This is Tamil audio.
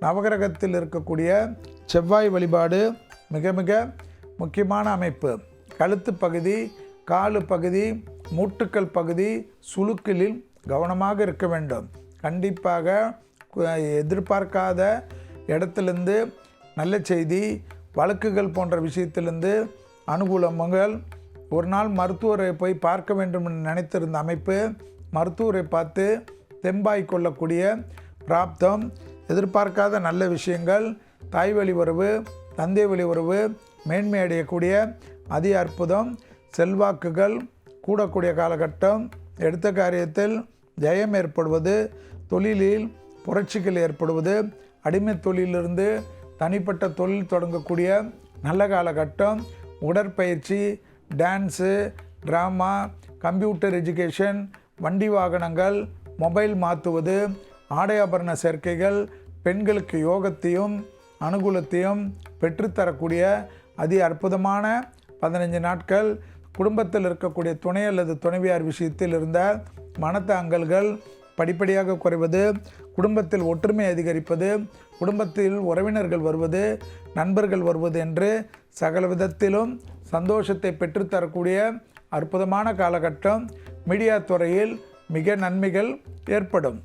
நவகிரகத்தில் இருக்கக்கூடிய செவ்வாய் வழிபாடு மிக மிக முக்கியமான அமைப்பு. கழுத்து பகுதி, காலு பகுதி, மூட்டுக்கள் பகுதி, சுளுக்கிலில் கவனமாக இருக்க வேண்டும். கண்டிப்பாக எதிர்பார்க்காத இடத்துலேருந்து நல்ல செய்தி, வழக்குகள் போன்ற விஷயத்திலிருந்து அனுகூலங்கள், ஒரு நாள் மருத்துவரை போய் பார்க்க வேண்டும் என்று நினைத்திருந்த அமைப்பு, மருத்துவரை பார்த்து தெம்பாய் கொள்ளக்கூடிய பிராப்தம், எதிர்பார்க்காத நல்ல விஷயங்கள், தாய் வழி உறவு, தந்தை வழி உறவு மேன்மை அடையக்கூடிய அதி அற்புதம், செல்வாக்குகள் கூடக்கூடிய காலகட்டம், எடுத்த காரியத்தில் ஜெயம் ஏற்படுவது, தொழிலில் புரட்சிகள் ஏற்படுவது, அடிமை தொழிலிருந்து தனிப்பட்ட தொழில் தொடங்கக்கூடிய நல்ல காலகட்டம், உடற்பயிற்சி, டான்ஸு, ட்ராமா, கம்ப்யூட்டர் எஜுகேஷன், வண்டி வாகனங்கள், மொபைல் மாற்றுவது, ஆடை ஆபரண சேர்க்கைகள், பெண்களுக்கு யோகத்தையும் அனுகூலத்தையும் பெற்றுத்தரக்கூடிய அதி அற்புதமான 15 நாட்கள். குடும்பத்தில் இருக்கக்கூடிய துணை அல்லது துணைவியார் விஷயத்தில் இருந்த மனத்தாங்கல்கள் படிப்படியாக குறைவது, குடும்பத்தில் ஒற்றுமை அதிகரிப்பது, குடும்பத்தில் உறவினர்கள் வருவது, நண்பர்கள் வருவது என்று சகல விதத்திலும் சந்தோஷத்தை பெற்றுத்தரக்கூடிய அற்புதமான காலகட்டம். மீடியா துறையில் மிக நன்மைகள் ஏற்படும்.